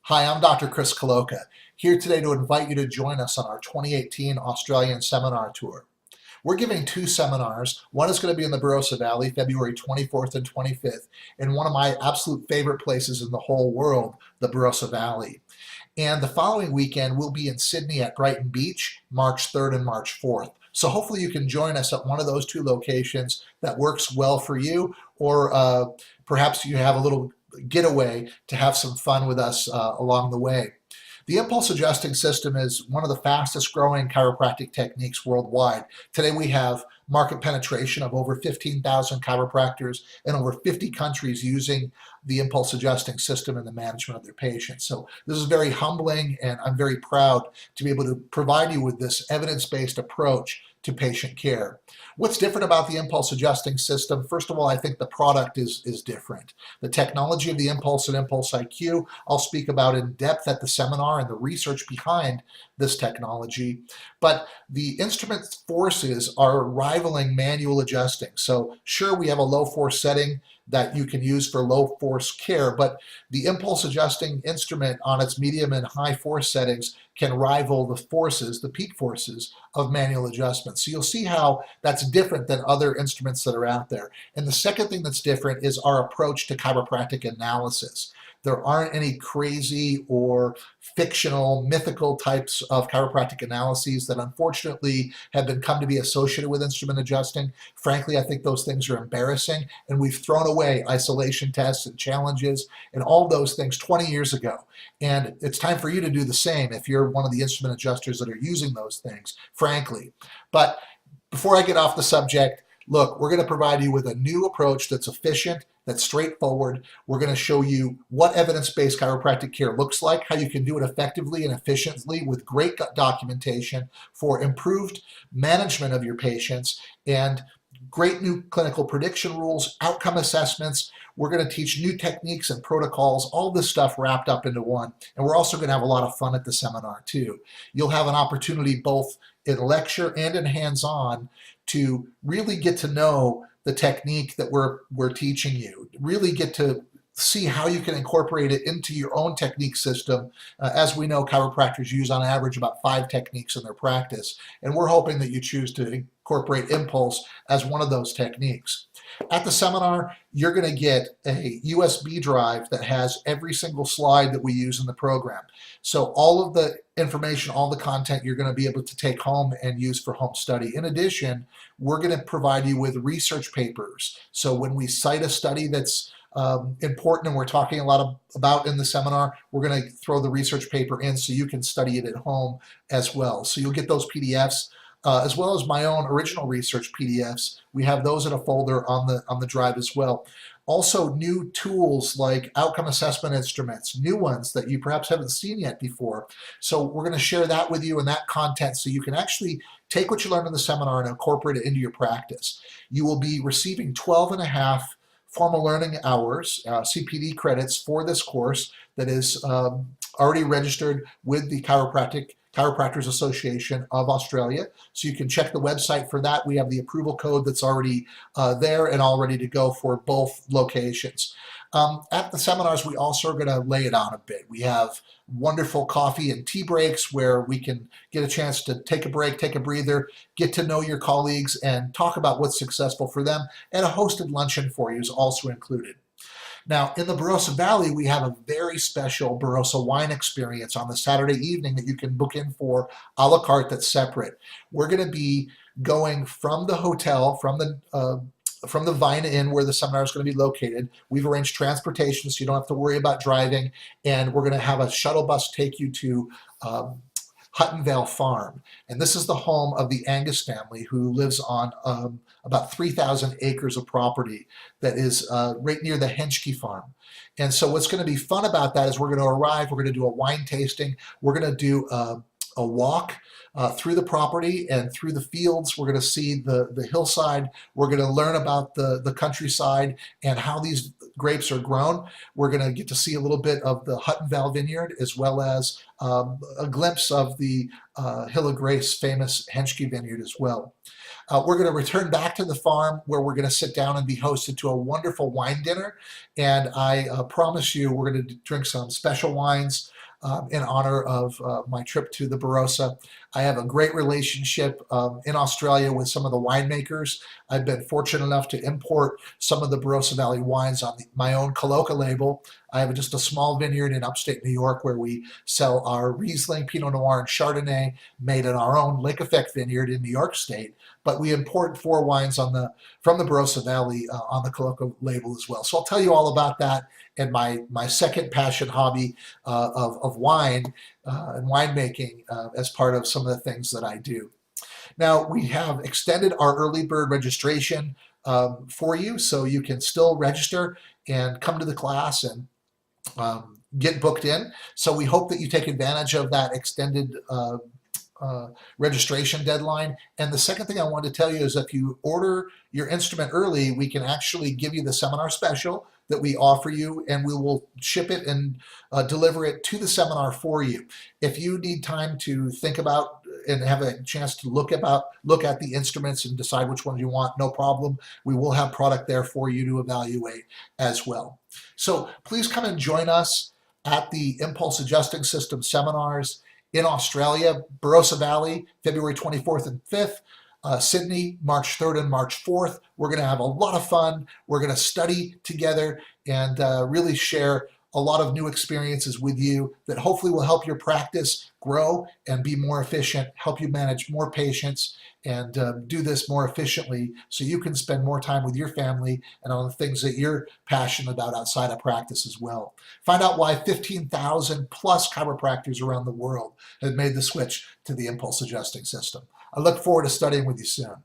Hi, I'm Dr. Chris Kaloka, here today to invite you to join us on our 2018 Australian Seminar Tour. We're giving two seminars. One is going to be in the Barossa Valley, February 24th and 25th, in one of my absolute favorite places in the whole world, the Barossa Valley. And the following weekend, we'll be in Sydney at Brighton Beach, March 3rd and March 4th. So hopefully you can join us at one of those two locations that works well for you, or perhaps you have a little getaway to have some fun with us along the way. The impulse adjusting system is one of the fastest growing chiropractic techniques worldwide. Today we have market penetration of over 15,000 chiropractors in over 50 countries using the impulse adjusting system in the management of their patients. So this is very humbling, and I'm very proud to be able to provide you with this evidence-based approach to patient care. What's different about the impulse adjusting system? First of all, I think the product is different. The technology of the Impulse and Impulse IQ, I'll speak about in depth at the seminar and the research behind this technology. But the instrument forces are rivaling manual adjusting. So sure, we have a low force setting that you can use for low force care, but the impulse adjusting instrument on its medium and high force settings can rival the forces, the peak forces of manual adjustment. So you'll see how that's different than other instruments that are out there. And the second thing that's different is our approach to chiropractic analysis. There aren't any crazy or fictional, mythical types of chiropractic analyses that unfortunately have come to be associated with instrument adjusting. Frankly, I think those things are embarrassing, and we've thrown away isolation tests and challenges and all those things 20 years ago. And it's time for you to do the same if you're one of the instrument adjusters that are using those things, frankly. But before I get off the subject, look, we're going to provide you with a new approach that's efficient, that's straightforward. We're going to show you what evidence-based chiropractic care looks like, how you can do it effectively and efficiently with great documentation for improved management of your patients, and great new clinical prediction rules, outcome assessments. We're going to teach new techniques and protocols, all this stuff wrapped up into one. And we're also going to have a lot of fun at the seminar too. You'll have an opportunity both in lecture and in hands-on to really get to know the technique that we're teaching you, really get to see how you can incorporate it into your own technique system. As we know, chiropractors use on average about 5 techniques in their practice, and we're hoping that you choose to incorporate impulse as one of those techniques. At the seminar, you're going to get a USB drive that has every single slide that we use in the program. So all of the information, all the content you're going to be able to take home and use for home study. In addition, we're going to provide you with research papers. So when we cite a study that's important and we're talking a lot about in the seminar, we're going to throw the research paper in so you can study it at home as well. So you'll get those PDFs. As well as my own original research PDFs. We have those in a folder on the drive as well. Also, new tools like outcome assessment instruments, new ones that you perhaps haven't seen yet before. So we're going to share that with you and that content so you can actually take what you learned in the seminar and incorporate it into your practice. You will be receiving 12.5 formal learning hours, CPD credits for this course that is already registered with the Chiropractors Association of Australia. So you can check the website for that. We have the approval code that's already there and all ready to go for both locations. At the seminars, we also are going to lay it on a bit. We have wonderful coffee and tea breaks where we can get a chance to take a break, take a breather, get to know your colleagues, and talk about what's successful for them. And a hosted luncheon for you is also included. Now, in the Barossa Valley, we have a very special Barossa wine experience on the Saturday evening that you can book in for a la carte that's separate. We're going to be going from the hotel, from the Vine Inn where the seminar is going to be located. We've arranged transportation so you don't have to worry about driving, and we're going to have a shuttle bus take you to Huttonvale Farm. And this is the home of the Angus family who lives on about 3,000 acres of property that is right near the Henschke Farm. And so what's going to be fun about that is we're going to arrive, we're going to do a wine tasting, we're going to do a walk through the property and through the fields. We're going to see the hillside. We're going to learn about the countryside and how these grapes are grown. We're going to get to see a little bit of the Hutton Vale Vineyard, as well as a glimpse of the Hill of Grace famous Henschke Vineyard as well. We're going to return back to the farm, where we're going to sit down and be hosted to a wonderful wine dinner. And I promise you, we're going to drink some special wines in honor of my trip to the Barossa. I have a great relationship in Australia with some of the winemakers. I've been fortunate enough to import some of the Barossa Valley wines on my own Coloca label. I have just a small vineyard in upstate New York where we sell our Riesling, Pinot Noir, and Chardonnay made in our own Lake Effect vineyard in New York State. But we import 4 wines from the Barossa Valley on the Coloca label as well. So I'll tell you all about that and my second passion hobby of wine and winemaking as part of some of the things that I do. Now, we have extended our early bird registration for you, so you can still register and come to the class and get booked in. So we hope that you take advantage of that extended registration deadline. And the second thing I want to tell you is, if you order your instrument early, we can actually give you the seminar special that we offer you, and we will ship it and deliver it to the seminar for you. If you need time to think about and have a chance to look at the instruments and decide which ones you want, no problem. We will have product there for you to evaluate as well. So please come and join us at the Impulse Adjusting System seminars in Australia, Barossa Valley, February 24th and 5th. Sydney, March 3rd and March 4th. We're going to have a lot of fun. We're going to study together and really share a lot of new experiences with you that hopefully will help your practice grow and be more efficient, help you manage more patients, and do this more efficiently so you can spend more time with your family and on the things that you're passionate about outside of practice as well. Find out why 15,000 plus chiropractors around the world have made the switch to the Impulse Adjusting System. I look forward to studying with you soon.